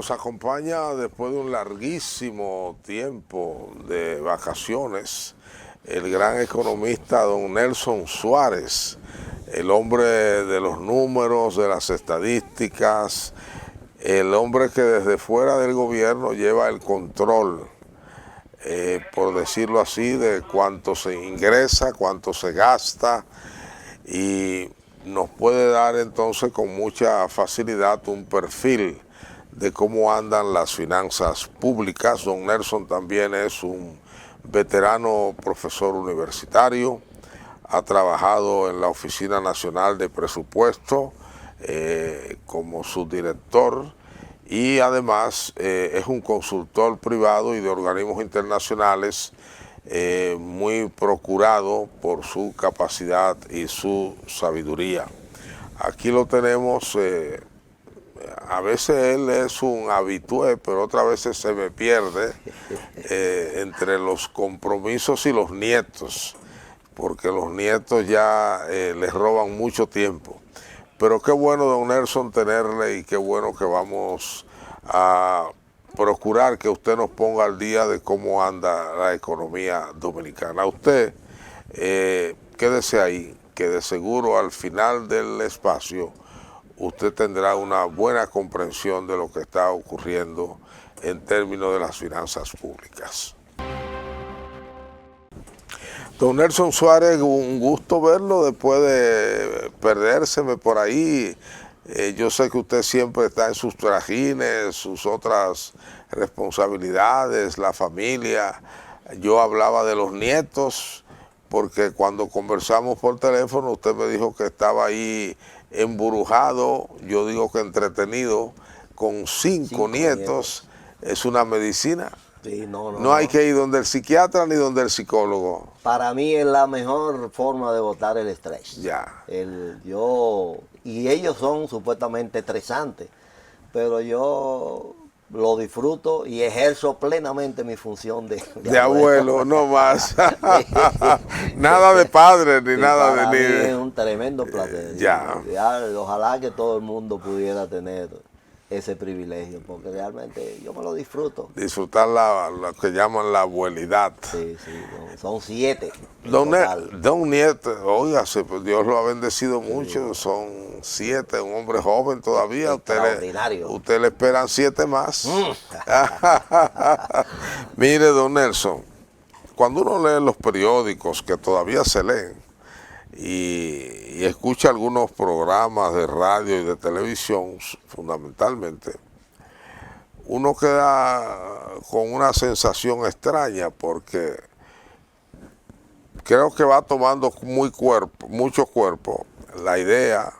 nos acompaña después de un larguísimo tiempo de vacaciones el gran economista don Nelson Suárez, el hombre de los números, de las estadísticas, el hombre que desde fuera del gobierno lleva el control, por decirlo así, de cuánto se ingresa, cuánto se gasta, y nos puede dar entonces con mucha facilidad un perfil de cómo andan las finanzas públicas. Don Nelson también es un veterano profesor universitario, ha trabajado en la Oficina Nacional de Presupuesto como subdirector y además es un consultor privado y de organismos internacionales muy procurado por su capacidad y su sabiduría. Aquí lo tenemos, a veces él es un habitué, pero otras veces se me pierde entre los compromisos y los nietos, porque los nietos ya les roban mucho tiempo. Pero qué bueno, don Nelson, tenerle, y qué bueno que vamos a procurar que usted nos ponga al día de cómo anda la economía dominicana. Usted, quédese ahí, que de seguro al final del espacio usted tendrá una buena comprensión de lo que está ocurriendo en términos de las finanzas públicas. Don Nelson Suárez, un gusto verlo después de perdérseme por ahí. Yo sé que usted siempre está en sus trajines, sus otras responsabilidades, la familia. Yo hablaba de los nietos, porque cuando conversamos por teléfono usted me dijo que estaba ahí emburujado, yo digo que entretenido, con cinco nietos. Es una medicina. Sí, no hay que ir donde el psiquiatra ni donde el psicólogo. Para mí es la mejor forma de botar el estrés. Ya. Y ellos son supuestamente estresantes, pero yo lo disfruto y ejerzo plenamente mi función de abuelo, no más. Nada de padre ni nada de niño. Para mí es un tremendo placer. Ojalá que todo el mundo pudiera tener ese privilegio, porque realmente yo me lo disfruto. Disfrutar lo que llaman la abuelidad. Sí, son 7. Don Nieto, óigase, pues Dios lo ha bendecido mucho, son 7, un hombre joven todavía. Usted le esperan 7 más. Mire, don Nelson, cuando uno lee los periódicos, que todavía se leen, y escucha algunos programas de radio y de televisión, fundamentalmente, uno queda con una sensación extraña, porque creo que va tomando mucho cuerpo la idea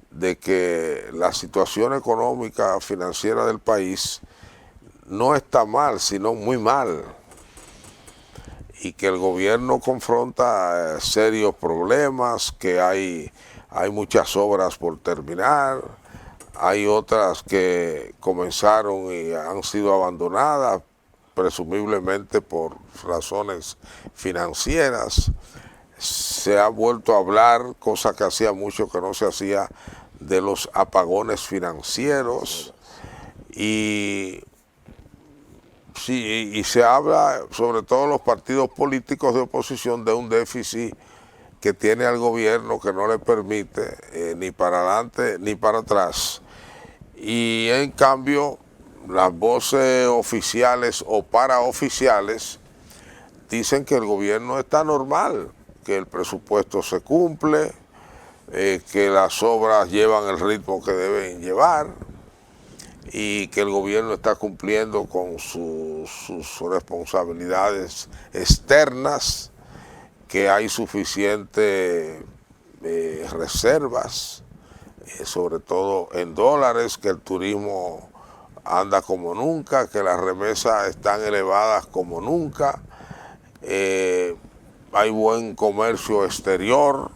de que la situación económica financiera del país no está mal, sino muy mal, y que el gobierno confronta serios problemas, que hay muchas obras por terminar, hay otras que comenzaron y han sido abandonadas, presumiblemente por razones financieras. Se ha vuelto a hablar, cosa que hacía mucho que no se hacía, de los apagones financieros, y se habla, sobre todo los partidos políticos de oposición, de un déficit que tiene al gobierno que no le permite ni para adelante ni para atrás. Y en cambio, las voces oficiales o paraoficiales dicen que el gobierno está normal, que el presupuesto se cumple, que las obras llevan el ritmo que deben llevar, y que el gobierno está cumpliendo con sus responsabilidades externas, que hay suficientes reservas, sobre todo en dólares, que el turismo anda como nunca, que las remesas están elevadas como nunca, hay buen comercio exterior,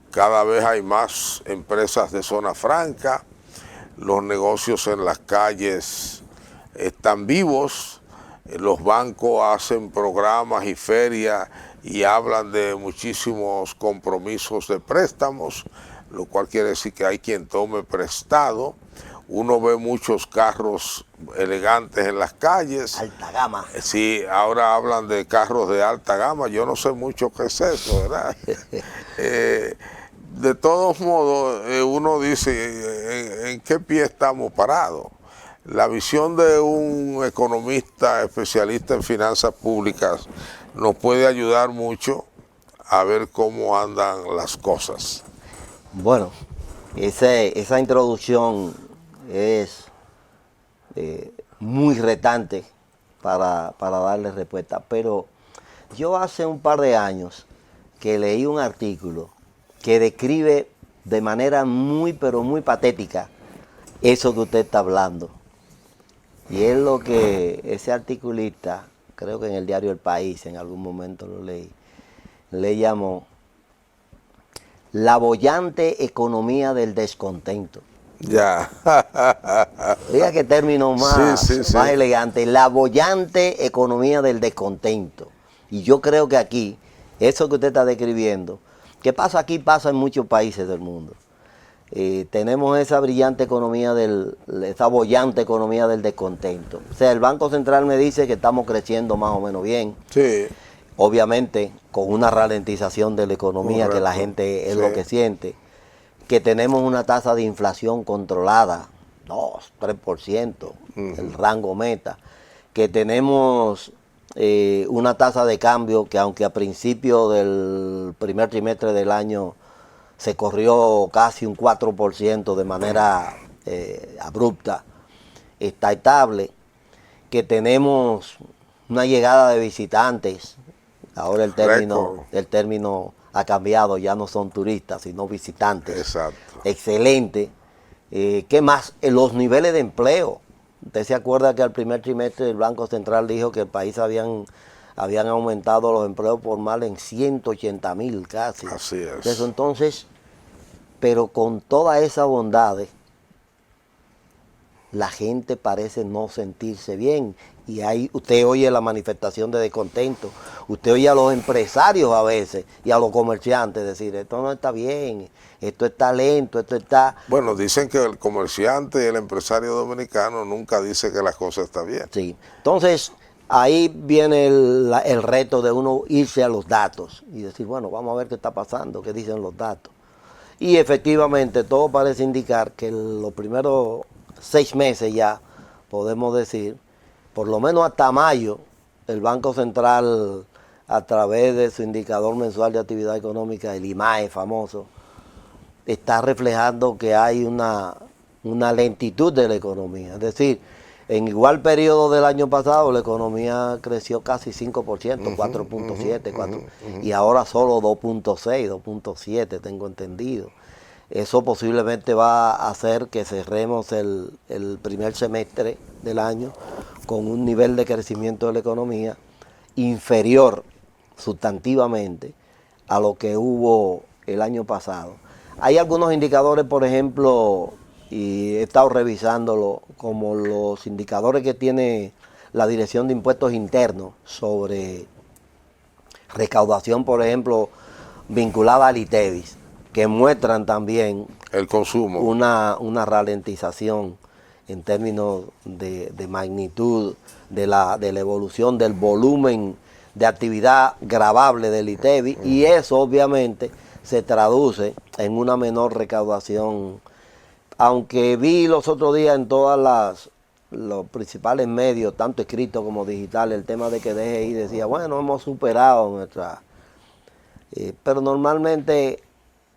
cada vez hay más empresas de zona franca, los negocios en las calles están vivos, los bancos hacen programas y ferias y hablan de muchísimos compromisos de préstamos, lo cual quiere decir que hay quien tome prestado. uno ve muchos carros elegantes en las calles. Alta gama. Sí, ahora hablan de carros de alta gama, yo no sé mucho qué es eso, ¿verdad? De todos modos, uno dice, ¿en qué pie estamos parados? La visión de un economista especialista en finanzas públicas nos puede ayudar mucho a ver cómo andan las cosas. Bueno, esa introducción es muy retante para darle respuesta, pero yo hace un par de años que leí un artículo que describe de manera muy, pero muy patética eso que usted está hablando. Y es lo que ese articulista, creo que en el diario El País, en algún momento lo leí, le llamó la boyante economía del descontento. Ya. Diga qué término más elegante, la boyante economía del descontento. Y yo creo que aquí, eso que usted está describiendo, que pasa aquí, pasa en muchos países del mundo. Tenemos esa brillante economía, esa boyante economía del descontento. O sea, el Banco Central me dice que estamos creciendo más o menos bien. Sí. Obviamente, con una ralentización de la economía. Correcto. Que la gente es lo que siente. Que tenemos una tasa de inflación controlada, 2, 3%, el rango meta. Que tenemos una tasa de cambio que, aunque a principio del primer trimestre del año se corrió casi un 4% de manera abrupta, está estable, que tenemos una llegada de visitantes, ahora el término ha cambiado, ya no son turistas, sino visitantes. Exacto. Excelente. ¿Qué más? Los niveles de empleo. Usted se acuerda que al primer trimestre el Banco Central dijo que el país habían aumentado los empleos formales en 180,000 casi. Así es. Entonces, pero con todas esas bondades, la gente parece no sentirse bien. Y ahí usted oye la manifestación de descontento. Usted oye a los empresarios a veces y a los comerciantes decir, esto no está bien, esto está lento, esto está... Bueno, dicen que el comerciante y el empresario dominicano nunca dice que las cosas están bien. Sí, entonces ahí viene el reto de uno irse a los datos y decir, bueno, vamos a ver qué está pasando, qué dicen los datos. Y efectivamente todo parece indicar que los primeros 6 meses ya, podemos decir, por lo menos hasta mayo, el Banco Central, a través de su indicador mensual de actividad económica, el IMAE famoso, está reflejando que hay una lentitud de la economía. Es decir, en igual periodo del año pasado, la economía creció casi 5%, 4.7, y ahora solo 2.6, 2.7, tengo entendido. Eso posiblemente va a hacer que cerremos el primer semestre del año con un nivel de crecimiento de la economía inferior sustantivamente a lo que hubo el año pasado. Hay algunos indicadores, por ejemplo, y he estado revisándolo, como los indicadores que tiene la Dirección de Impuestos Internos sobre recaudación, por ejemplo, vinculada al ITEVIS, que muestran también el consumo, una ralentización en términos de magnitud de la evolución del volumen de actividad gravable del ITEVIS, y eso obviamente se traduce en una menor recaudación. Aunque vi los otros días en todas los principales medios, tanto escritos como digitales, el tema de que DGI decía, bueno, hemos superado nuestra... pero normalmente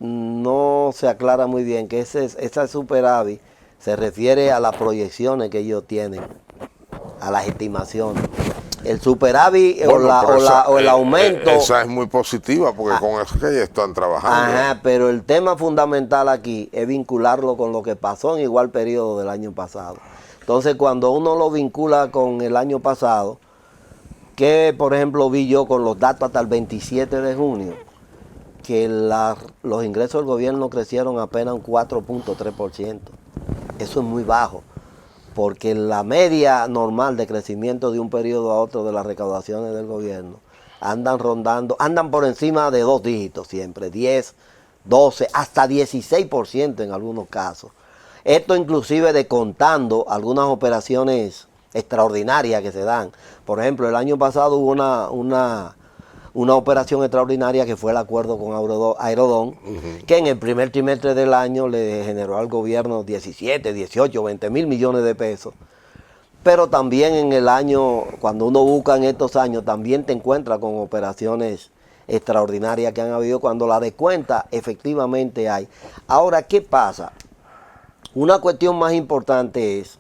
no se aclara muy bien que esa superávit se refiere a las proyecciones que ellos tienen, a las estimaciones. El superávit o el aumento... esa es muy positiva porque con eso que ellos están trabajando. Ajá, pero el tema fundamental aquí es vincularlo con lo que pasó en igual periodo del año pasado. Entonces, cuando uno lo vincula con el año pasado, que por ejemplo vi yo con los datos hasta el 27 de junio, que los ingresos del gobierno crecieron apenas un 4.3%. Eso es muy bajo, porque la media normal de crecimiento de un periodo a otro de las recaudaciones del gobierno andan por encima de 2 dígitos siempre, 10, 12, hasta 16% en algunos casos. Esto inclusive descontando algunas operaciones extraordinarias que se dan. Por ejemplo, el año pasado hubo una operación extraordinaria que fue el acuerdo con Aerodón, que en el primer trimestre del año le generó al gobierno 17, 18, 20 mil millones de pesos. Pero también en el año, cuando uno busca en estos años, también te encuentras con operaciones extraordinarias que han habido, cuando la descuenta efectivamente hay. Ahora, ¿qué pasa? Una cuestión más importante es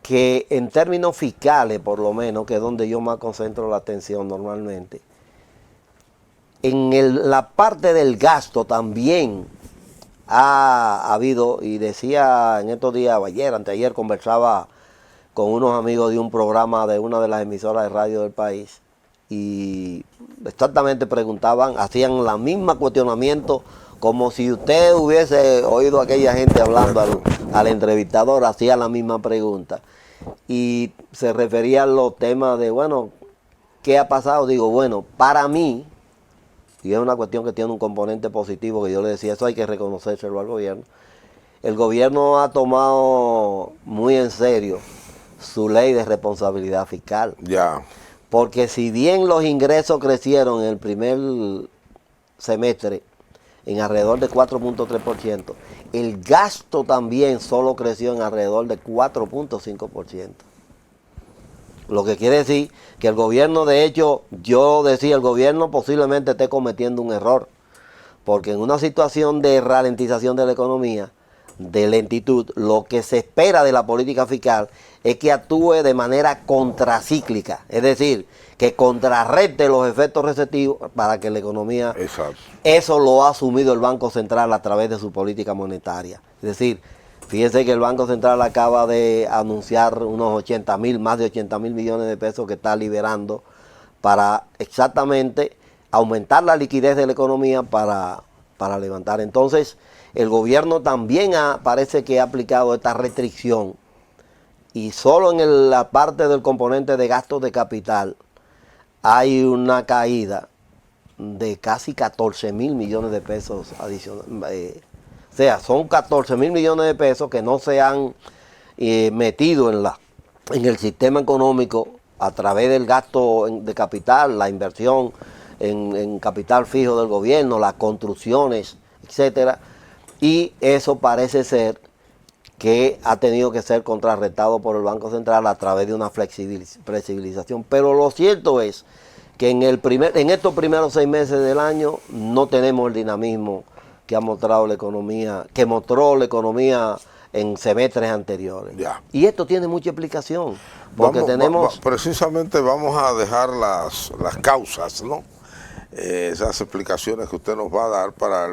que en términos fiscales, por lo menos, que es donde yo más concentro la atención normalmente, en la parte del gasto también ha habido, y decía en estos días, anteayer conversaba con unos amigos de un programa de una de las emisoras de radio del país, y exactamente preguntaban, hacían la misma cuestionamiento, como si usted hubiese oído a aquella gente hablando al entrevistador, hacía la misma pregunta. Y se refería a los temas de, bueno, ¿qué ha pasado? Digo, bueno, para mí, y es una cuestión que tiene un componente positivo, que yo le decía, eso hay que reconocérselo al gobierno. El gobierno ha tomado muy en serio su ley de responsabilidad fiscal. Ya. Porque si bien los ingresos crecieron en el primer semestre en alrededor de 4.3%, el gasto también solo creció en alrededor de 4.5%. Lo que quiere decir que el gobierno, de hecho, yo decía, el gobierno posiblemente esté cometiendo un error, porque en una situación de ralentización de la economía, de lentitud, lo que se espera de la política fiscal es que actúe de manera contracíclica, es decir, que contrarreste los efectos recesivos para que la economía... Exacto. Eso lo ha asumido el Banco Central a través de su política monetaria. Es decir, fíjense que el Banco Central acaba de anunciar unos más de 80 mil millones de pesos que está liberando para exactamente aumentar la liquidez de la economía para levantar. Entonces, el gobierno también parece que ha aplicado esta restricción, y solo en la parte del componente de gastos de capital hay una caída de casi 14 mil millones de pesos adicionales. O sea, son 14 mil millones de pesos que no se han metido en el sistema económico a través del gasto de capital, la inversión en capital fijo del gobierno, las construcciones, etcétera. Y eso parece ser que ha tenido que ser contrarrestado por el Banco Central a través de una flexibilización. Pero lo cierto es que en estos primeros 6 meses del año no tenemos el dinamismo que ha mostrado la economía, que mostró la economía en semestres anteriores. Ya. Y esto tiene mucha explicación, porque tenemos... Precisamente vamos a dejar las causas, ¿no? Esas explicaciones que usted nos va a dar para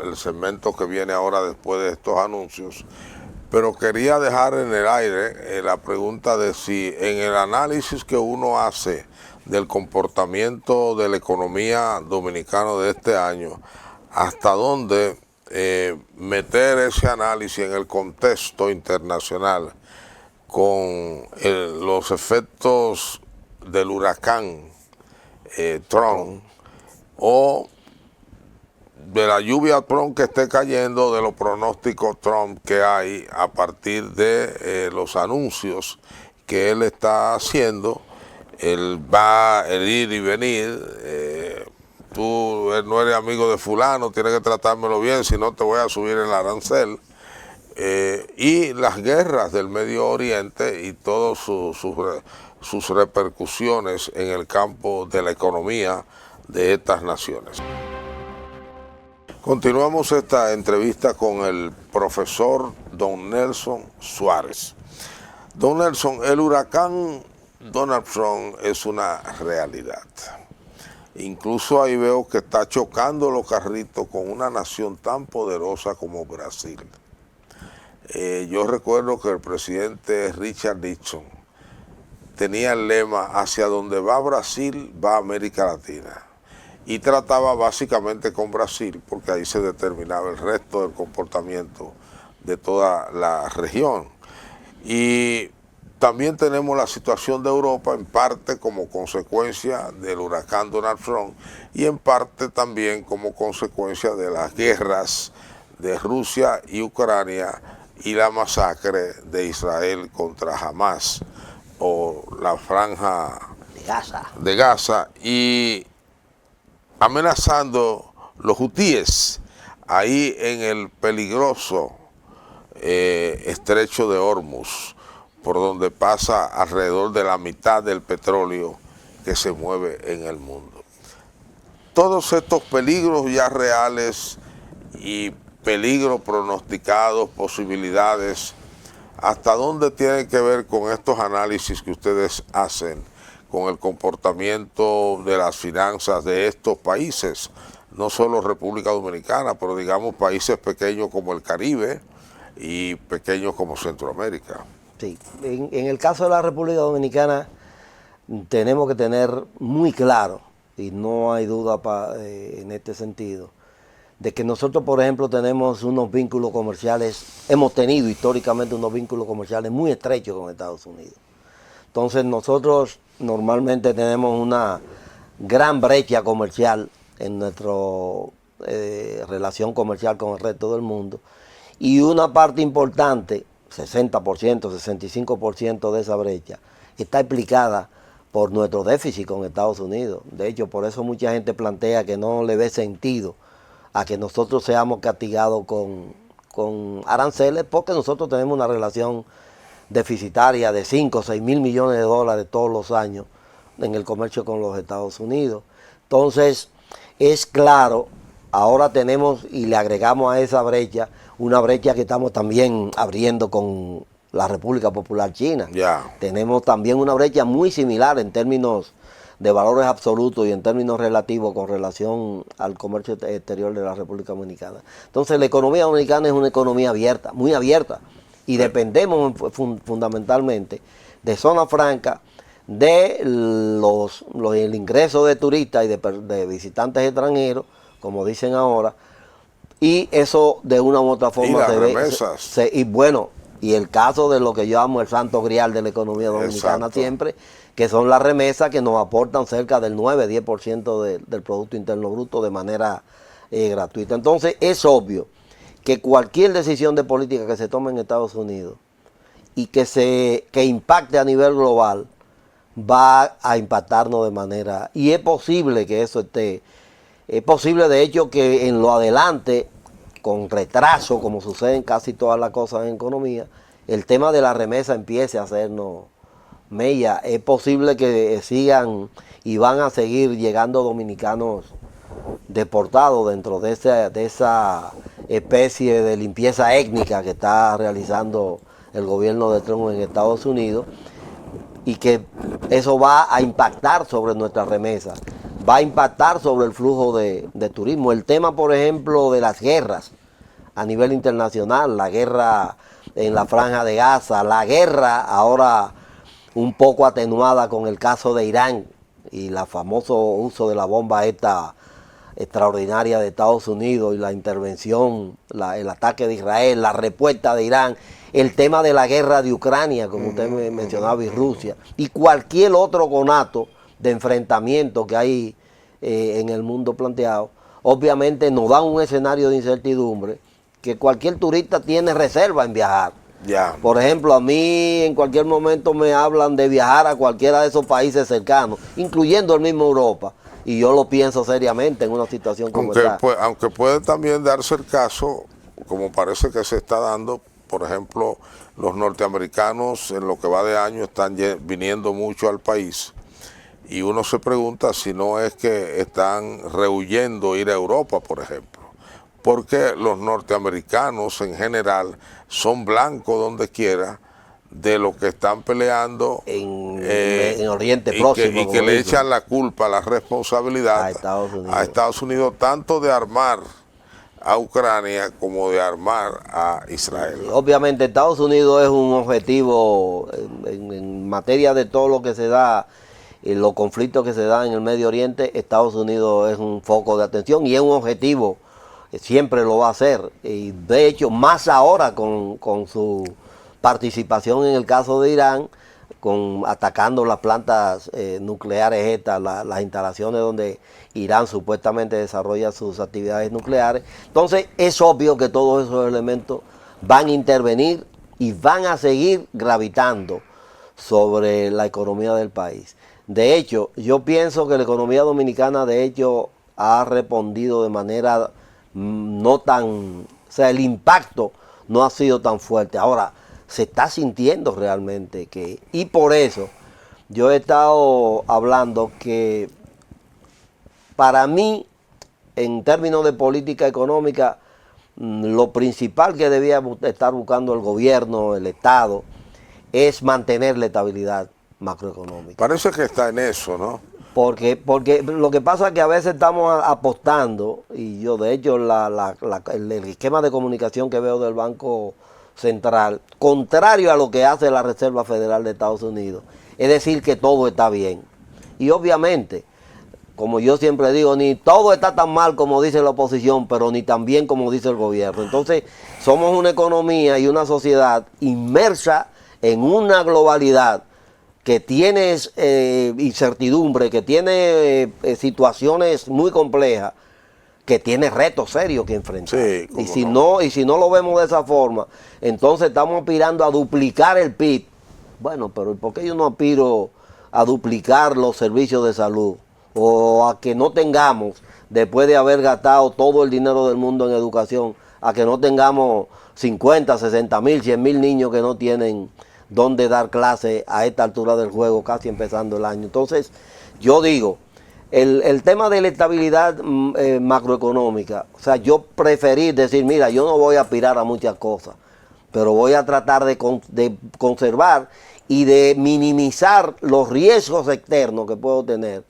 el segmento que viene ahora después de estos anuncios. Pero quería dejar en el aire la pregunta de si en el análisis que uno hace del comportamiento de la economía dominicana de este año, hasta dónde meter ese análisis en el contexto internacional con los efectos del huracán Trump, o de la lluvia Trump que esté cayendo, de los pronósticos Trump que hay a partir de los anuncios que él está haciendo. Él va el ir y venir, tú no eres amigo de fulano, tienes que tratármelo bien, si no te voy a subir el arancel, y las guerras del Medio Oriente y todas sus repercusiones en el campo de la economía de estas naciones. Continuamos esta entrevista con el profesor don Nelson Suárez. Don Nelson, el huracán Donald Trump es una realidad. Incluso ahí veo que está chocando los carritos con una nación tan poderosa como Brasil. Yo recuerdo que el presidente Richard Nixon tenía el lema: hacia donde va Brasil, va América Latina. Y trataba básicamente con Brasil, porque ahí se determinaba el resto del comportamiento de toda la región. Y también tenemos la situación de Europa, en parte como consecuencia del huracán Donald Trump, y en parte también como consecuencia de las guerras de Rusia y Ucrania y la masacre de Israel contra Hamas o la franja de Gaza y amenazando los hutíes ahí en el peligroso estrecho de Hormuz, por donde pasa alrededor de la mitad del petróleo que se mueve en el mundo. Todos estos peligros ya reales y peligros pronosticados, posibilidades, ¿hasta dónde tienen que ver con estos análisis que ustedes hacen con el comportamiento de las finanzas de estos países? No solo República Dominicana, pero digamos países pequeños como el Caribe y pequeños como Centroamérica. Sí, en el caso de la República Dominicana tenemos que tener muy claro, y no hay duda en este sentido, de que nosotros, por ejemplo, tenemos unos vínculos comerciales, hemos tenido históricamente unos vínculos comerciales muy estrechos con Estados Unidos. Entonces nosotros normalmente tenemos una gran brecha comercial en nuestra relación comercial con el resto del mundo, y una parte importante, 60%, 65% de esa brecha, está explicada por nuestro déficit con Estados Unidos. De hecho, por eso mucha gente plantea que no le ve sentido a que nosotros seamos castigados con aranceles, porque nosotros tenemos una relación deficitaria de 5 o 6 mil millones de dólares todos los años en el comercio con los Estados Unidos. Entonces, es claro, ahora tenemos y le agregamos a esa brecha una brecha que estamos también abriendo con la República Popular China. Tenemos también una brecha muy similar en términos de valores absolutos y en términos relativos con relación al comercio exterior de la República Dominicana. Entonces la economía dominicana es una economía abierta, muy abierta, y dependemos fundamentalmente de zona franca, de el ingreso de turistas y de visitantes extranjeros, como dicen ahora, y eso de una u otra forma se ve. Y bueno, y el caso de lo que yo llamo el santo grial de la economía dominicana siempre, que son las remesas que nos aportan cerca del 9-10% del Producto Interno Bruto de manera gratuita. Entonces es obvio que cualquier decisión de política que se tome en Estados Unidos y que impacte a nivel global va a impactarnos de manera, y es posible que eso es posible de hecho que en lo adelante, con retraso, como sucede en casi todas las cosas en economía, el tema de la remesa empiece a hacernos mella. Es posible que sigan y van a seguir llegando dominicanos deportados dentro de esa especie de limpieza étnica que está realizando el gobierno de Trump en Estados Unidos, y que eso va a impactar sobre nuestras remesas, va a impactar sobre el flujo de turismo. El tema, por ejemplo, de las guerras a nivel internacional, la guerra en la Franja de Gaza, la guerra ahora un poco atenuada con el caso de Irán y el famoso uso de la bomba esta extraordinaria de Estados Unidos y la intervención, el ataque de Israel, la respuesta de Irán, el tema de la guerra de Ucrania, como usted mencionaba, y Rusia, y cualquier otro conato de enfrentamiento que hay en el mundo planteado, obviamente nos da un escenario de incertidumbre que cualquier turista tiene reserva en viajar. Por ejemplo, a mí en cualquier momento me hablan de viajar a cualquiera de esos países cercanos, incluyendo el mismo Europa, y yo lo pienso seriamente en una situación como esta. Aunque puede también darse el caso, como parece que se está dando, por ejemplo, los norteamericanos en lo que va de año están viniendo mucho al país, y uno se pregunta si no es que están rehuyendo ir a Europa, por ejemplo, porque los norteamericanos en general son blancos donde quiera de lo que están peleando en Oriente Próximo. Y que le echan la culpa, la responsabilidad a Estados Unidos, tanto de armar a Ucrania como de armar a Israel. Obviamente Estados Unidos es un objetivo en materia de todo lo que se da, los conflictos que se dan en el Medio Oriente. Estados Unidos es un foco de atención y es un objetivo, siempre lo va a hacer, y de hecho más ahora con su participación en el caso de Irán, atacando las plantas nucleares estas, las instalaciones donde Irán supuestamente desarrolla sus actividades nucleares. Entonces es obvio que todos esos elementos van a intervenir y van a seguir gravitando sobre la economía del país. De hecho, yo pienso que la economía dominicana, de hecho, ha respondido de manera no tan, o sea, el impacto no ha sido tan fuerte. Ahora, se está sintiendo realmente que, y por eso yo he estado hablando que para mí, en términos de política económica, lo principal que debía estar buscando el gobierno, el Estado, es mantener la estabilidad macroeconómica. Parece que está en eso, ¿no? Porque lo que pasa es que a veces estamos apostando, y yo de hecho el esquema de comunicación que veo del Banco Central, contrario a lo que hace la Reserva Federal de Estados Unidos, es decir que todo está bien. Y obviamente, como yo siempre digo, ni todo está tan mal como dice la oposición, pero ni tan bien como dice el gobierno. Entonces, somos una economía y una sociedad inmersa en una globalidad que tiene incertidumbre, que tiene situaciones muy complejas, que tiene retos serios que enfrentar. Sí, y si no lo vemos de esa forma, entonces estamos aspirando a duplicar el PIB. Bueno, pero ¿por qué yo no aspiro a duplicar los servicios de salud? O a que no tengamos, después de haber gastado todo el dinero del mundo en educación, a que no tengamos 50, 60 mil, 100 mil niños que no tienen dónde dar clase a esta altura del juego, casi empezando el año. Entonces, yo digo, el tema de la estabilidad macroeconómica, o sea, yo preferí decir, mira, yo no voy a aspirar a muchas cosas, pero voy a tratar de conservar y de minimizar los riesgos externos que puedo tener.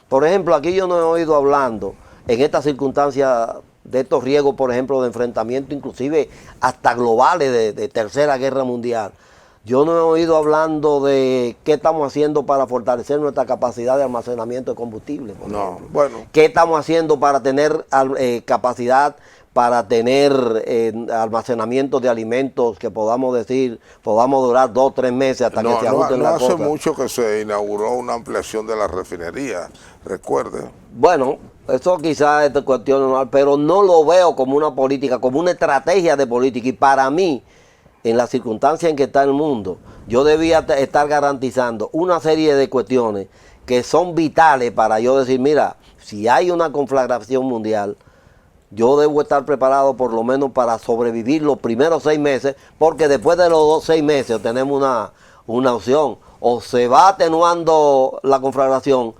Por ejemplo, aquí yo no he oído hablando, en estas circunstancias de estos riesgos, por ejemplo, de enfrentamiento, inclusive hasta globales de Tercera Guerra Mundial. Yo no he oído hablando de qué estamos haciendo para fortalecer nuestra capacidad de almacenamiento de combustible. No, bueno. ¿Qué estamos haciendo para tener capacidad, para tener almacenamiento de alimentos que podamos durar 2 o 3 meses hasta que se ajusten las cosas? No hace mucho que se inauguró una ampliación de la refinería, recuerde. Bueno, eso quizás es cuestión normal, pero no lo veo como una política, como una estrategia de política. Y para mí, en las circunstancias en que está el mundo, yo debía estar garantizando una serie de cuestiones que son vitales para yo decir, mira, si hay una conflagración mundial, yo debo estar preparado por lo menos para sobrevivir los primeros 6 meses, porque después de los 6 meses tenemos una opción. O se va atenuando la conflagración,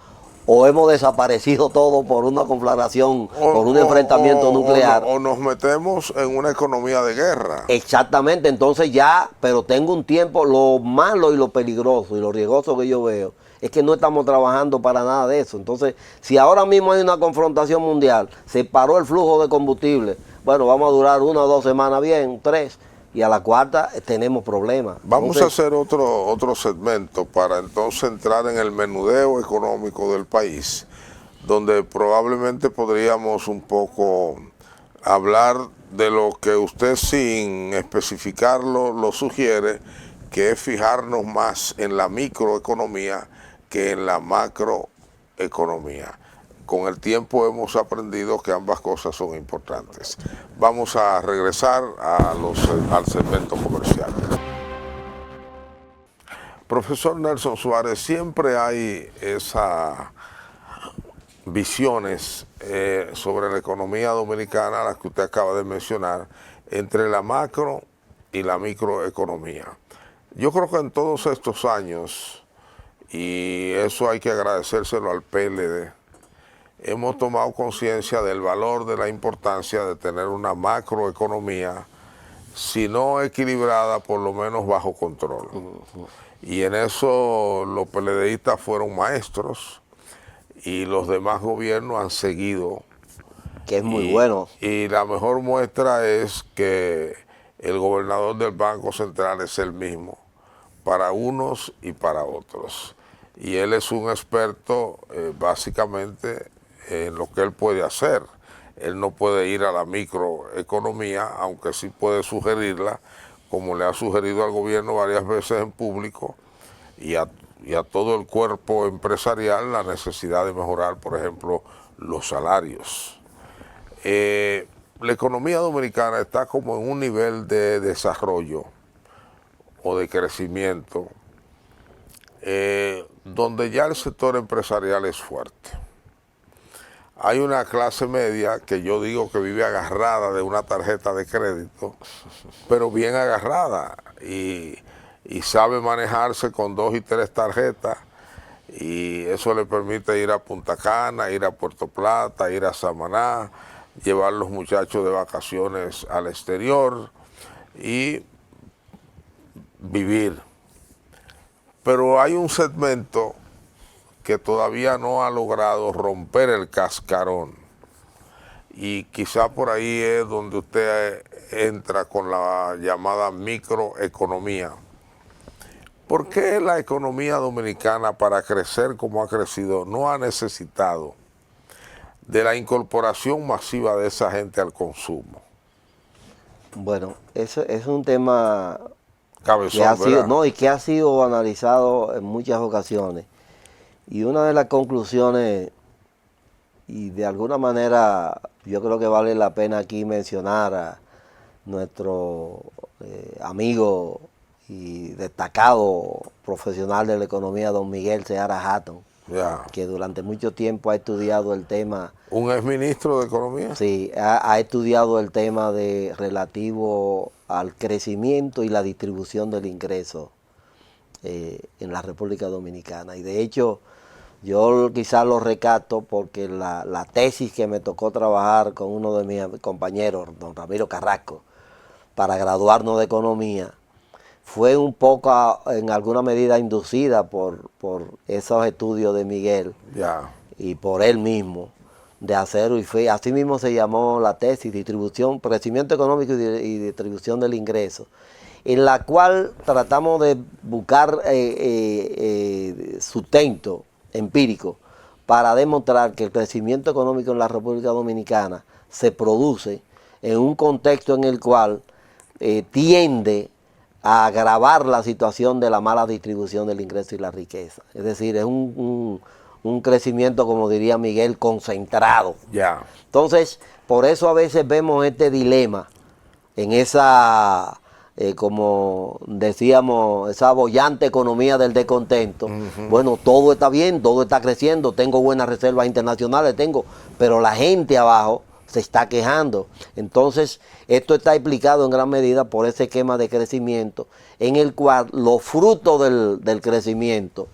o hemos desaparecido todo por una conflagración, por un enfrentamiento nuclear. O nos metemos en una economía de guerra. Exactamente, entonces ya, pero tengo un tiempo, lo malo y lo peligroso y lo riesgoso que yo veo es que no estamos trabajando para nada de eso. Entonces, si ahora mismo hay una confrontación mundial, se paró el flujo de combustible, bueno, vamos a durar 1 o 2 semanas bien, 3, y a la 4ª tenemos problemas. Vamos a hacer otro segmento para entonces entrar en el menudeo económico del país, donde probablemente podríamos un poco hablar de lo que usted, sin especificarlo, lo sugiere, que es fijarnos más en la microeconomía que en la macroeconomía. Con el tiempo hemos aprendido que ambas cosas son importantes. Vamos a regresar al segmento comercial. Profesor Nelson Suárez, siempre hay esas visiones sobre la economía dominicana, las que usted acaba de mencionar, entre la macro y la microeconomía. Yo creo que en todos estos años, y eso hay que agradecérselo al PLD, hemos tomado conciencia del valor, de la importancia de tener una macroeconomía, si no equilibrada, por lo menos bajo control. Y en eso los PLDistas fueron maestros y los demás gobiernos han seguido. Que es muy bueno. Y la mejor muestra es que el gobernador del Banco Central es el mismo, para unos y para otros. Y él es un experto básicamente en lo que él puede hacer. Él no puede ir a la microeconomía, aunque sí puede sugerirla, como le ha sugerido al gobierno varias veces en público, y a todo el cuerpo empresarial la necesidad de mejorar, por ejemplo, los salarios. la economía dominicana está como en un nivel de desarrollo o de crecimiento donde ya el sector empresarial es fuerte. Hay una clase media que yo digo que vive agarrada de una tarjeta de crédito, pero bien agarrada y sabe manejarse con 2 y 3 tarjetas, y eso le permite ir a Punta Cana, ir a Puerto Plata, ir a Samaná, llevar a los muchachos de vacaciones al exterior y vivir. Pero hay un segmento que todavía no ha logrado romper el cascarón, y quizá por ahí es donde usted entra con la llamada microeconomía. ¿Por qué la economía dominicana, para crecer como ha crecido, no ha necesitado de la incorporación masiva de esa gente al consumo? Bueno, eso es un tema Cabezón, que ha sido, ¿verdad? no, y que ha sido analizado en muchas ocasiones. Y una de las conclusiones, y de alguna manera yo creo que vale la pena aquí mencionar a nuestro amigo y destacado profesional de la economía, don Miguel Seara Hatton, Ya. que durante mucho tiempo ha estudiado el tema. ¿Un exministro de Economía? Sí, ha estudiado el tema relativo al crecimiento y la distribución del ingreso en la República Dominicana. Y de hecho, yo quizás lo recato porque la tesis que me tocó trabajar con uno de mis compañeros, don Ramiro Carrasco, para graduarnos de Economía, fue un poco, en alguna medida, inducida por esos estudios de Miguel. Ya. Y por él mismo, de acero y fe. Así mismo se llamó la tesis, crecimiento económico y distribución del ingreso, en la cual tratamos de buscar sustento empírico para demostrar que el crecimiento económico en la República Dominicana se produce en un contexto en el cual tiende a agravar la situación de la mala distribución del ingreso y la riqueza. Es decir, es un crecimiento, como diría Miguel, concentrado. Ya. Entonces, por eso a veces vemos este dilema en esa, como decíamos, esa boyante economía del descontento. Bueno, todo está bien, todo está creciendo, tengo buenas reservas internacionales, pero la gente abajo se está quejando. Entonces, esto está explicado en gran medida por ese esquema de crecimiento en el cual los frutos del crecimiento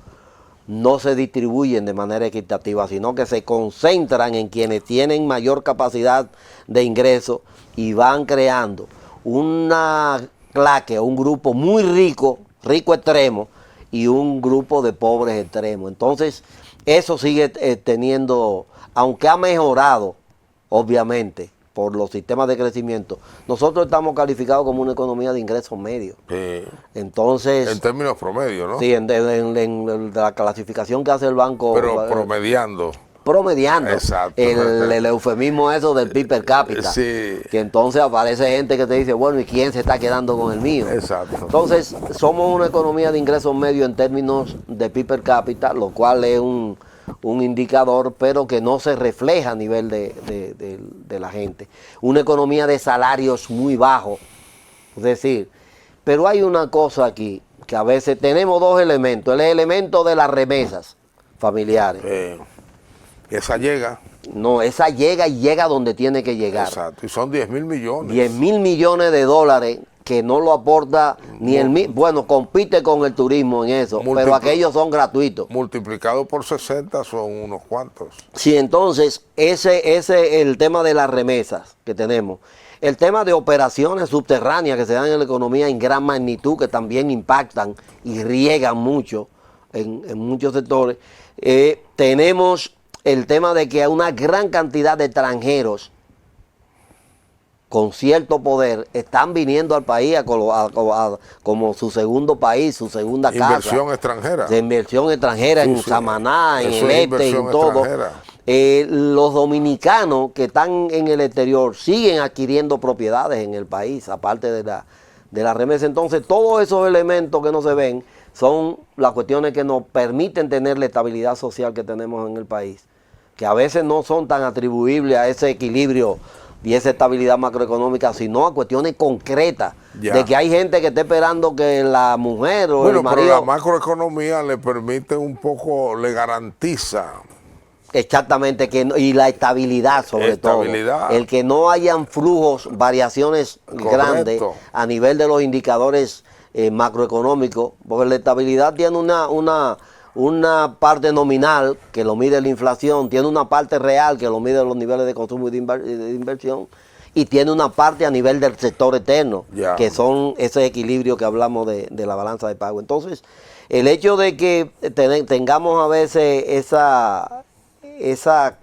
no se distribuyen de manera equitativa, sino que se concentran en quienes tienen mayor capacidad de ingreso y van creando una claque o un grupo muy rico extremo, y un grupo de pobres extremos. Entonces, eso sigue teniendo, aunque ha mejorado, obviamente, por los sistemas de crecimiento, nosotros estamos calificados como una economía de ingresos medios. Sí. Entonces, En términos promedio, ¿no? sí, en la clasificación que hace el banco. Pero promediando. Exacto. El eufemismo eso del PIB per cápita. Sí. Que entonces aparece gente que te dice, bueno, ¿y quién se está quedando con el mío? Exacto. Entonces, somos una economía de ingresos medios en términos de PIB per cápita, lo cual es un indicador, pero que no se refleja a nivel de la gente. Una economía de salarios muy bajos. Es decir, pero hay una cosa aquí, que a veces tenemos dos elementos. El elemento de las remesas familiares. Esa llega. No, esa llega y llega donde tiene que llegar. Exacto. Y son 10.000 millones. 10.000 millones de dólares que no lo aporta ni el... Bueno, compite con el turismo en eso, pero aquellos son gratuitos. Multiplicado por 60 son unos cuantos. Sí, entonces, ese es el tema de las remesas que tenemos. El tema de operaciones subterráneas que se dan en la economía en gran magnitud, que también impactan y riegan mucho en muchos sectores. Tenemos el tema de que hay una gran cantidad de extranjeros con cierto poder están viniendo al país como su segundo país, su segunda casa. Inversión extranjera. De inversión extranjera en Samaná, en el este, en todo. Los dominicanos que están en el exterior siguen adquiriendo propiedades en el país, aparte de la remesa. Entonces, todos esos elementos que no se ven son las cuestiones que nos permiten tener la estabilidad social que tenemos en el país, que a veces no son tan atribuibles a ese equilibrio y esa estabilidad macroeconómica, sino a cuestiones concretas, Ya. de que hay gente que está esperando que la mujer o Bueno, el pero marido... la macroeconomía le permite un poco, le garantiza. Exactamente, y la estabilidad sobre Estabilidad. todo. El que no hayan flujos, variaciones Correcto. grandes a nivel de los indicadores macroeconómicos, porque la estabilidad tiene una parte nominal que lo mide la inflación, tiene una parte real que lo mide los niveles de consumo y de inversión, y tiene una parte a nivel del sector externo, Ya. que son ese equilibrio que hablamos de la balanza de pago. Entonces, el hecho de que tengamos a veces esa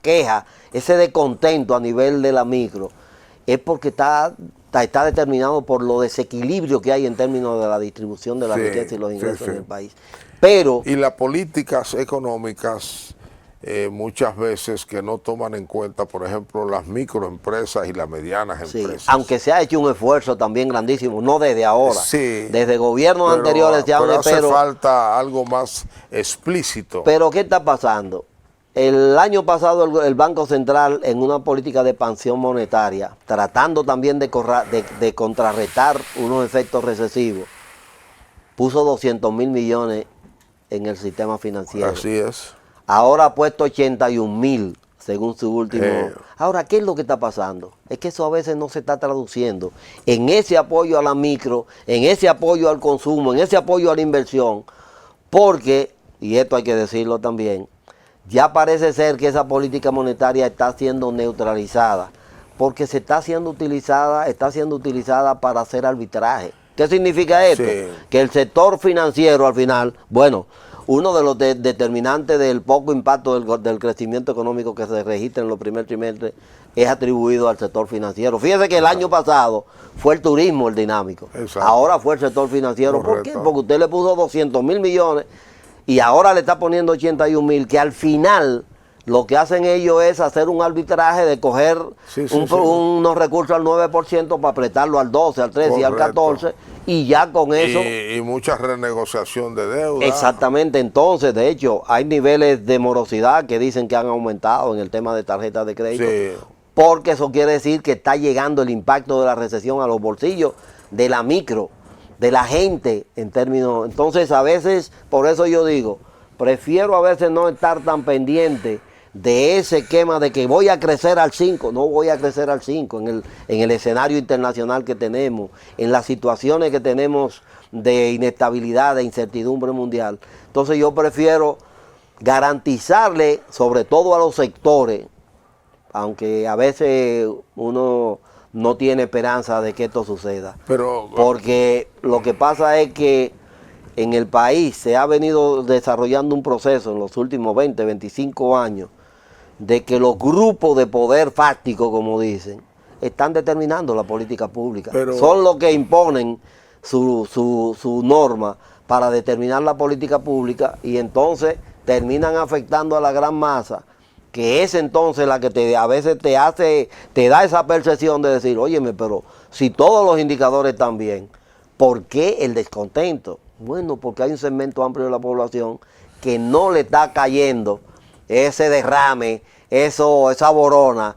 queja, ese descontento a nivel de la micro, es porque está determinado por lo desequilibrio que hay en términos de la distribución de la Sí, riqueza y los ingresos sí, sí. en el país. Pero, Y las políticas económicas muchas veces que no toman en cuenta, por ejemplo, las microempresas y las medianas sí, empresas. aunque se ha hecho un esfuerzo también grandísimo, no desde ahora, Sí, desde gobiernos anteriores ya pero hace pero falta algo más explícito. Pero ¿qué está pasando? El año pasado el Banco Central, en una política de expansión monetaria, tratando también de contrarrestar unos efectos recesivos, puso 200 mil millones en el sistema financiero. Así es. Ahora ha puesto 81 mil, según su último. Ahora, ¿qué es lo que está pasando? Es que eso a veces no se está traduciendo en ese apoyo a la micro, en ese apoyo al consumo, en ese apoyo a la inversión, porque, y esto hay que decirlo también, ya parece ser que esa política monetaria está siendo neutralizada, porque está siendo utilizada para hacer arbitraje. ¿Qué significa esto? Sí. Que el sector financiero al final, bueno, uno de los determinantes del poco impacto del crecimiento económico que se registra en los primeros trimestres es atribuido al sector financiero. Fíjese que el año pasado fue el turismo el dinámico. Exacto. Ahora fue el sector financiero. Correcto. ¿Por qué? Porque usted le puso 200 mil millones y ahora le está poniendo 81 mil, que al final lo que hacen ellos es hacer un arbitraje de coger unos recursos al 9% para apretarlo al 12, al 13 y al 14, y ya con eso... Y mucha renegociación de deuda. Exactamente, entonces, de hecho, hay niveles de morosidad que dicen que han aumentado en el tema de tarjetas de crédito, Sí. porque eso quiere decir que está llegando el impacto de la recesión a los bolsillos de la micro, de la gente en términos... Entonces, a veces, por eso yo digo, prefiero a veces no estar tan pendiente de ese esquema de que voy a crecer al 5, no voy a crecer al 5 en el escenario internacional que tenemos, en las situaciones que tenemos de inestabilidad, de incertidumbre mundial. Entonces yo prefiero garantizarle, sobre todo a los sectores, aunque a veces uno no tiene esperanza de que esto suceda, porque lo que pasa es que en el país se ha venido desarrollando un proceso en los últimos 20, 25 años de que los grupos de poder fáctico, como dicen, están determinando la política pública. Son los que imponen su norma para determinar la política pública y entonces terminan afectando a la gran masa, que es entonces la que a veces te da esa percepción de decir, óyeme, pero si todos los indicadores están bien, ¿por qué el descontento? Bueno, porque hay un segmento amplio de la población que no le está cayendo ese derrame, esa borona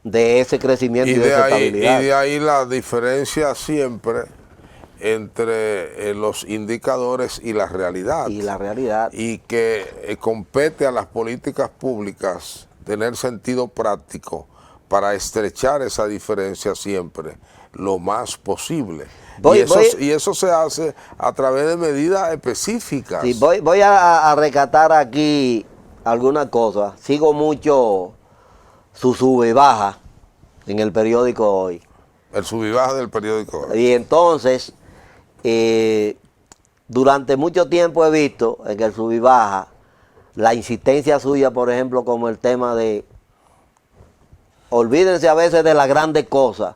de ese crecimiento y de esa estabilidad. Y de ahí la diferencia siempre entre los indicadores y la realidad. Y la realidad. Y que compete a las políticas públicas tener sentido práctico para estrechar esa diferencia siempre lo más posible. Y eso se hace a través de medidas específicas. Sí, voy a recatar aquí algunas cosas. Sigo mucho su sube y baja en el periódico Hoy. El sub y baja del periódico Hoy. Y entonces, durante mucho tiempo he visto en el sub y baja la insistencia suya, por ejemplo, como el tema de olvídense a veces de las grandes cosas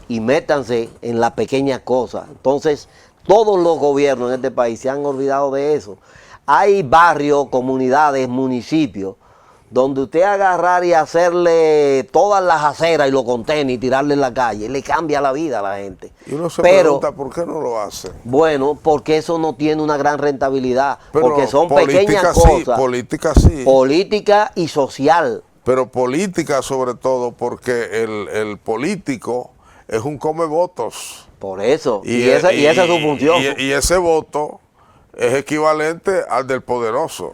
y métanse en las pequeñas cosas. Entonces, todos los gobiernos en este país se han olvidado de eso. Hay barrios, comunidades, municipios, donde usted agarrar y hacerle todas las aceras y los contenes y tirarle en la calle, le cambia la vida a la gente. Y uno se pregunta, ¿por qué no lo hace? Bueno, porque eso no tiene una gran rentabilidad, pero porque son pequeñas cosas. Política sí. Política y social. pero política sobre todo, porque el político es un come votos. Por eso, y esa es su función. Y ese voto es equivalente al del poderoso.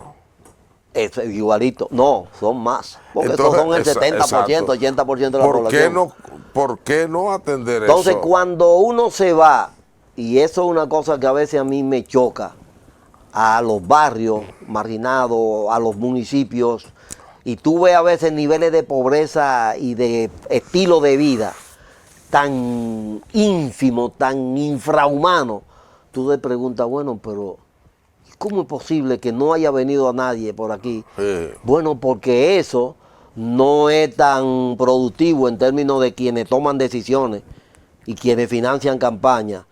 Es igualito. No, son más. Porque entonces, son el 70%, 80% de la población. ¿Por qué no atender entonces, eso? Entonces, cuando uno se va, y eso es una cosa que a veces a mí me choca, a los barrios marginados, a los municipios, y tú ves a veces niveles de pobreza y de estilo de vida tan ínfimo, tan infrahumano, tú te preguntas, bueno, pero ¿cómo es posible que no haya venido a nadie por aquí? Bueno, porque eso no es tan productivo en términos de quienes toman decisiones y quienes financian campañas,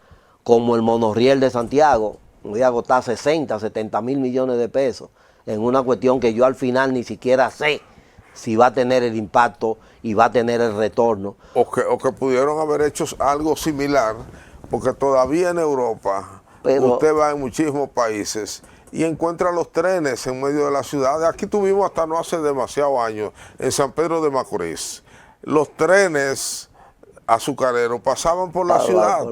como el monorriel de Santiago. Santiago está a 60, 70 mil millones de pesos en una cuestión que yo al final ni siquiera sé si va a tener el impacto y va a tener el retorno. O que pudieron haber hecho algo similar, porque todavía en Europa, usted va en muchísimos países y encuentra los trenes en medio de la ciudad. Aquí tuvimos hasta no hace demasiados años, en San Pedro de Macorís, los trenes azucareros pasaban por la ciudad.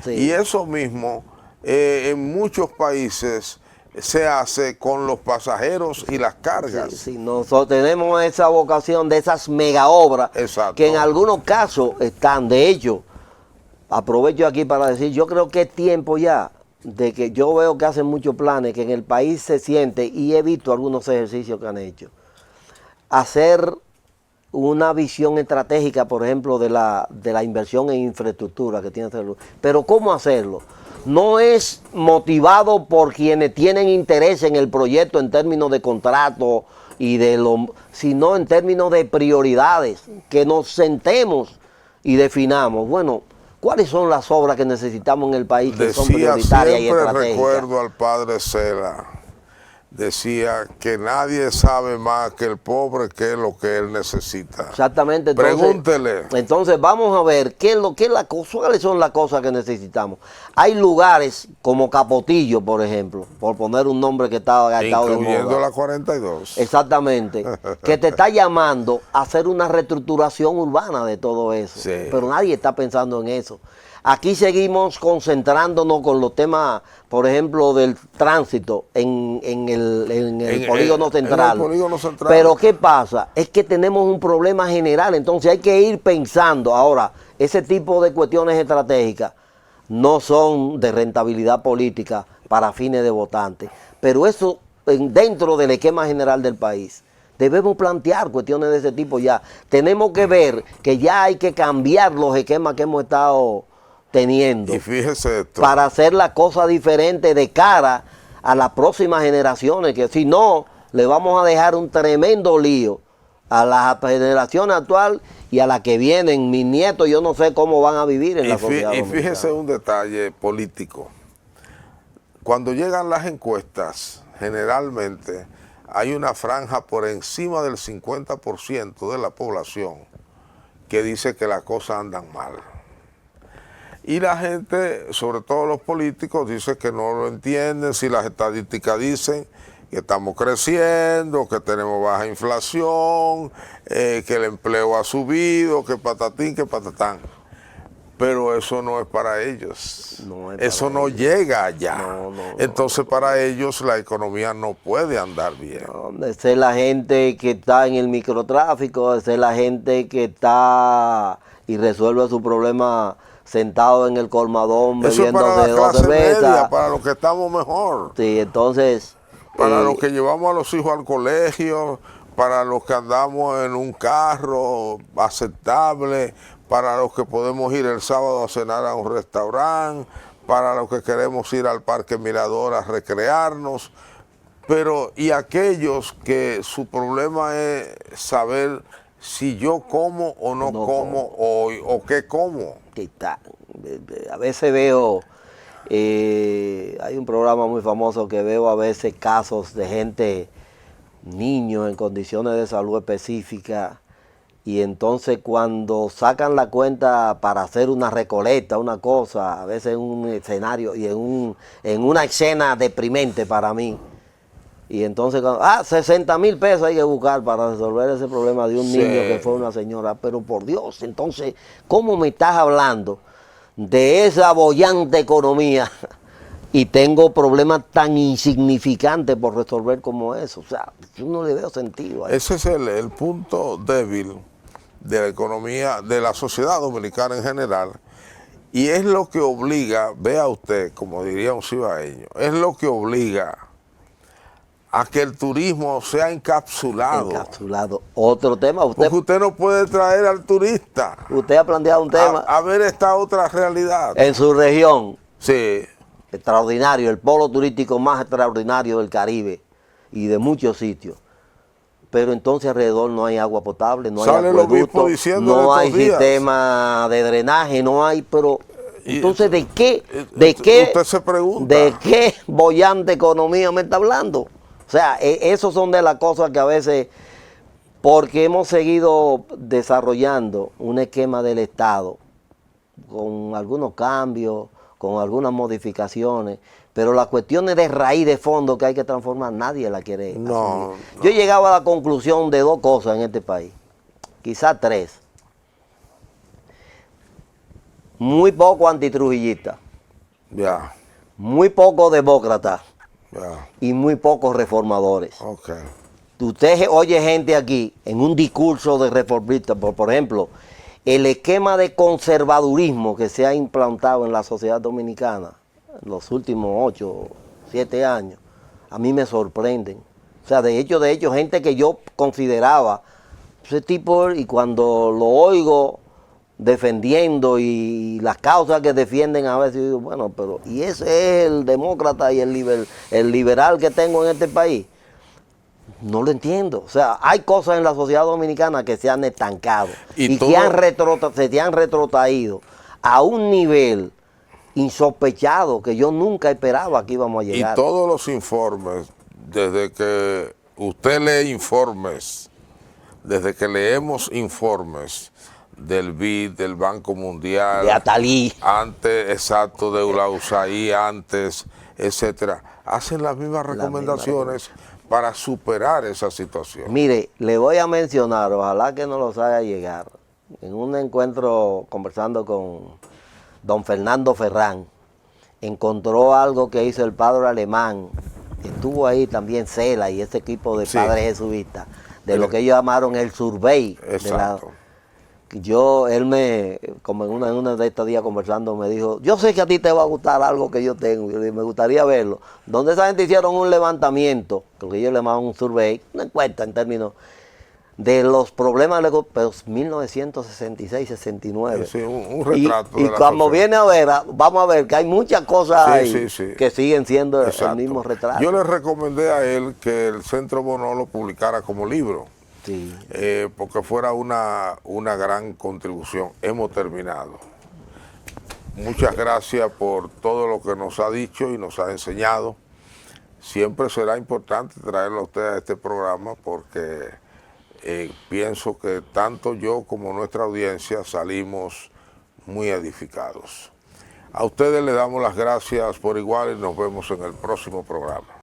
Sí. Y eso mismo en muchos países se hace con los pasajeros y las cargas. Sí, nosotros tenemos esa vocación de esas mega obras que en algunos casos están. De hecho, aprovecho aquí para decir, yo creo que es tiempo ya de que yo veo que hacen muchos planes, que en el país se siente, y he visto algunos ejercicios que han hecho, hacer una visión estratégica, por ejemplo, de la inversión en infraestructura que tiene que hacerlo. Pero ¿cómo hacerlo? No es motivado por quienes tienen interés en el proyecto en términos de contrato sino en términos de prioridades, que nos sentemos y definamos, bueno, ¿cuáles son las obras que necesitamos en el país que son prioritarias y estratégicas? Recuerdo al padre Cela, decía que nadie sabe más que el pobre qué es lo que él necesita. Exactamente. Pregúntele. Entonces vamos a ver cuáles son las cosas que necesitamos. Hay lugares como Capotillo, por ejemplo, por poner un nombre que estaba gastado de moda. Incluyendo la 42. Exactamente. Que te está llamando a hacer una reestructuración urbana de todo eso. Sí. Pero nadie está pensando en eso. Aquí seguimos concentrándonos con los temas, por ejemplo, del tránsito en el polígono central. En el polígono central. Pero ¿qué pasa? Es que tenemos un problema general, entonces hay que ir pensando. Ahora, ese tipo de cuestiones estratégicas no son de rentabilidad política para fines de votantes, pero eso dentro del esquema general del país. Debemos plantear cuestiones de ese tipo ya. Tenemos que ver que ya hay que cambiar los esquemas que hemos estado teniendo. Y fíjese esto. Para hacer la cosa diferente de cara a las próximas generaciones, que si no, le vamos a dejar un tremendo lío a la generación actual y a la que vienen. Mis nietos, yo no sé cómo van a vivir en la sociedad dominicana. Y fíjese un detalle político. Cuando llegan las encuestas, generalmente hay una franja por encima del 50% de la población que dice que las cosas andan mal. Y la gente, sobre todo los políticos, dice que no lo entienden si las estadísticas dicen que estamos creciendo, que tenemos baja inflación, que el empleo ha subido, que patatín, que patatán. Pero eso no es para ellos. Eso no llega allá. Entonces para ellos la economía no puede andar bien. Esa es la gente que está en el microtráfico, esa es la gente que está y resuelve su problema sentado en el colmadón bebiéndose dos cervezas. Para los que estamos mejor. Sí, entonces... Para los que llevamos a los hijos al colegio, para los que andamos en un carro aceptable, para los que podemos ir el sábado a cenar a un restaurante, para los que queremos ir al Parque Mirador a recrearnos, pero y aquellos que su problema es saber si yo como o no como hoy, o qué como. A veces veo, hay un programa muy famoso que veo a veces casos de gente, niños en condiciones de salud específicas, y entonces cuando sacan la cuenta para hacer una recolecta, una cosa, a veces en un escenario y en una escena deprimente para mí, Y entonces, 60,000 pesos hay que buscar para resolver ese problema de un Sí. niño que fue una señora. Pero por Dios, entonces, ¿cómo me estás hablando de esa boyante economía y tengo problemas tan insignificantes por resolver como eso? O sea, yo no le veo sentido a eso. Ese es el punto débil de la economía, de la sociedad dominicana en general, y es lo que obliga, vea usted, como diría un cibaeño, es lo que obliga a que el turismo sea encapsulado. Encapsulado. Otro tema, Porque usted no puede traer al turista usted ha planteado un tema a ver esta otra realidad. en su región, Sí, extraordinario, el polo turístico más extraordinario del Caribe y de muchos sitios. Pero entonces alrededor no hay agua potable, no hay sale el obispo acueducto, diciendo no hay estos días. sistema de drenaje, no hay, pero Y entonces usted se pregunta. ¿de qué bollante economía me está hablando? O sea, esos son de las cosas que a veces, porque hemos seguido desarrollando un esquema del Estado con algunos cambios, con algunas modificaciones, pero las cuestiones de raíz, de fondo que hay que transformar, nadie la quiere asumir. No. Yo he llegado a la conclusión de dos cosas en este país, quizás tres. Muy poco antitrujillista, Ya, muy poco demócrata ya, y muy pocos reformadores. ok. Usted oye gente aquí en un discurso de reformista, por ejemplo, el esquema de conservadurismo que se ha implantado en la sociedad dominicana en los últimos 8, 7 años, a mí me sorprenden. O sea, de hecho, gente que yo consideraba ese tipo, y cuando lo oigo defendiendo y las causas que defienden a veces, yo digo, bueno, pero ¿y ese es el demócrata y el liberal que tengo en este país? No lo entiendo. O sea, hay cosas en la sociedad dominicana que se han estancado y que se han retrotraído a un nivel insospechado que yo nunca esperaba que íbamos a llegar. Y todos los informes, desde que usted lee informes, desde que leemos informes del BID, del Banco Mundial, De Atalí. antes, exacto, de USAID, antes, etcétera, hacen las mismas recomendaciones para superar esa situación. Mire, le voy a mencionar, ojalá que nos los haga llegar, en un encuentro conversando con don Fernando Ferrán, encontró algo que hizo el padre alemán, que estuvo ahí también Cela y ese equipo de padres jesuitas, de lo que ellos llamaron el survey. Exacto. Como en una de estos días conversando, me dijo, yo sé que a ti te va a gustar algo que yo tengo, y me gustaría verlo. Donde esa gente hicieron un levantamiento, lo que ellos le llamaban un survey, una encuesta en términos de los problemas de 1966-69. Sí, un retrato y de la cuando sociedad. viene a ver, vamos a ver que hay muchas cosas ahí que siguen siendo Exacto. el mismo retrato. Yo le recomendé a él que el Centro Bonó lo publicara como libro. Sí. Porque fuera una gran contribución. Hemos terminado. Muchas gracias por todo lo que nos ha dicho y nos ha enseñado. Siempre será importante traerlo a usted a este programa porque pienso que tanto yo como nuestra audiencia salimos muy edificados. A ustedes les damos las gracias por igual y nos vemos en el próximo programa.